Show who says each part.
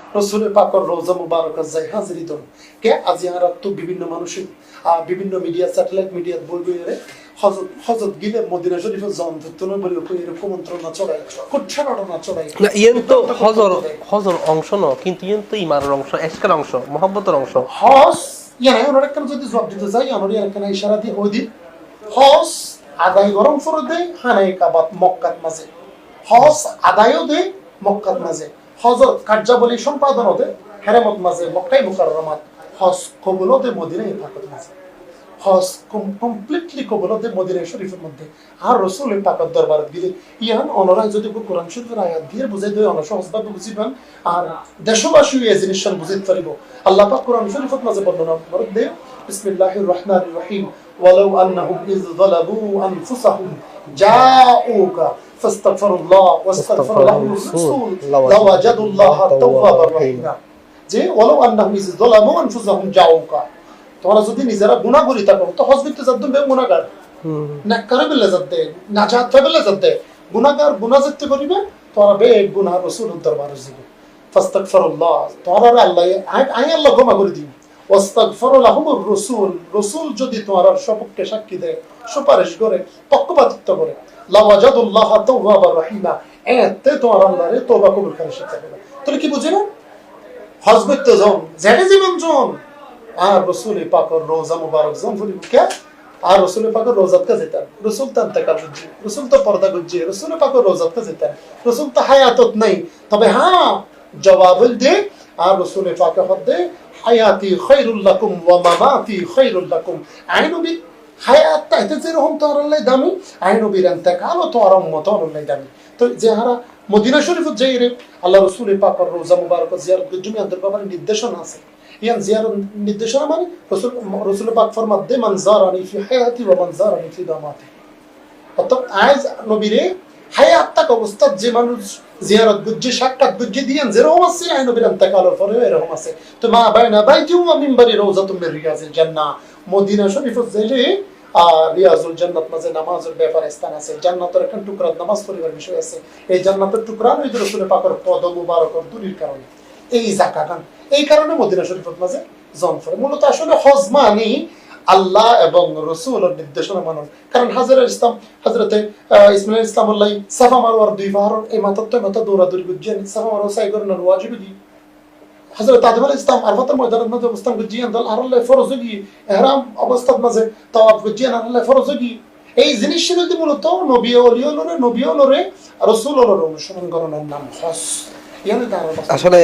Speaker 1: রসুলের পাকর রোজা মুবারকাত যাই হাজিরি দন কে আজি হারাত তো বিভিন্ন মানুষের বিভিন্ন মিডিয়া স্যাটেলাইট মিডিয়া বলবে হজরত হজরত গিলে মদিনা শরীফের জন ধরতন বলি এরকম মন্ত্রণা চড়াই কুচ্ছারণা চড়াই
Speaker 2: না ইয়েন তো হজর হজর অংশ ন কিন্তু ইয়েন তো ইমানের অংশ এসকার অংশ মহব্বতের অংশ
Speaker 1: হজ ইয়ানা ওনার একটা যদি জবাব দিতে যাই আমার একটা ইশারা দিয়ে ওদি হজ আদায় গরম ফরদ দেয় হানাই কাবাত মক্কাত মাঝে হজ আদায়ও দেয় মক্কাত মাঝে হজর কার্যাবলী সম্পাদন হতে হেরামত মাঝে মক্কাই মুকাররমাত হজ কবুল হতে মদিনায় পাকত মাঝে হজ কমপ্লিটলি কবুল হতে মদিনা শরীফের মধ্যে আর রসুলের পাকত দরবার দিলে ইয়ান অনরায় যদি কোরআন শরীফের আয়াত দিয়ে বুঝাই দেয় অন সহজভাবে বুঝিবেন আর দেশবাসী এই জিনিসটা বুঝিতে পারিব আল্লাহ পাক কোরআন শরীফত মাঝে বর্ণনা করে দেয় বিসমিল্লাহির রহমানির রহিম ওয়ালাউ আন্নাহুম ইয যালাবু আনফুসাহুম জাউকা ফাস্তাগফিরুল্লাহ ওয়াস্তাগফার লাহুমুর রাসূল লাওয়াজাদুল্লাহা তাওয়াবার রহিমা যে ওয়ালাউ আন্নাহুম ইয যালাবু আনফুসাহুম জাউকা তোমরা যদি নিজেরা গুনাহ করি থাকো তো হজ করতে যাচ্ছ বে গুনাহগার না করে বলে যাতে না যাতে বলে যাতে গুনাহগার গুনাহ যেতে করিবে তোমরা বে গুনাহ রাসূলের দরবারে যাবে ফাস্তাগফিরুল্লাহ তোমরা আল্লাহ আই আল্লাহ ক্ষমা করে দিই ওয়াস্তাগফার লাহুমুর রাসূল রাসূল যদি তোমার সপক্ষে সাক্ষী দেয় সুপারিশ করে পক্ষপাতিত্ব করে লাওয়াজাদুল্লাহ তাওয়াবার রহিমা এতে তোমার আল্লাহরে তওবা কবুল করে শিক্ষা দেবে তাহলে কি বুঝিনা হজ করতে যাও যেটা জীবন জন আর রসুলের পাকর রোজা মুবারক জন ফুলিকে আর রসুলের পাকর রোজাত কা যেতেন রসুল তো ইন্তেকাল করছে রসুল তো পর্দা করছে রসুলের পাকর রোজাত কা যেতেন রসুল তো হায়াতত নাই তবে হ্যাঁ জবাব দে আর রসুলের পাকর হদে হায়াতি খায়রুল লাকুম ওয়া মামাতি খায়রুল লাকুম আই নবী হায়াতটা এতে যেরকম তোর আল্লাহ দামি আই নবীর ইন্তেকালও তোর উম্মত আল্লাহ দামি তো যে হারা মদিনা শরীফত যাই রে আল্লাহ রসুলের পাকর রোজা মুবারক জিয়ারত করতে আন্তর বাবার নির্দেশনা আছে ইয়ান জিয়ারত নির্দেশনা মানে রসুল পাক ফরমাত দে মান জারানি ফি হায়াতি ওয়া মান জারানি ফি দামাতি অর্থাৎ আজ নবীরে হায়াত অবস্থা যে মানুষ জিয়ারত গুজ্জে সাক্ষাৎ গুজ্জে দিয়েন যেরকম আছে আই নবীর ইন্তেকালের পরে এরকম আছে তো মা বাইনা বাইতি ওয়া মিনবারি রওজাতুম মির রিয়াজিল জান্নাহ মদিনা শরীফত যাইলে রিয়াজুল জান্নাত মাঝে নামাজের ব্যাপার স্থান আছে জান্নাতের একটা টুকরা নামাজ পড়িবার বিষয় আছে এই জান্নাতের টুকরা ওই রাসূলের পাকের পদ মুবারকর দুনির কারণে এই জাকাগান এই কারণে মদিনা শরীফত মাঝে জন ফরে মূলত আসলে হজ মানে আল্লাহ এবং রাসূলের নির্দেশনা মানন কারণ হযরতে ইসমাঈল ইসলামুল্লাহ সাফা মারওয়ার দুই পাহাড় এই মাথাতে মাথা দৌড়াদৌড়ি করছেন সাফা মারওয়া সাই করেন ওয়াজিব কি হযরত আদম আলাইহিস সালাম আরফাতের ময়দানের মধ্যে অবস্থান করছেন দল আর আল্লাহ ফরজ কি ইহরাম অবস্থার মাঝে তাওয়াফ করছেন আল্লাহ ফরজ কি এই জিনিসগুলো যদি মূলত নবী ওলিয়লরে রাসূলরে অনুসরণ করার নাম হজ ইয়ানি তার আসলে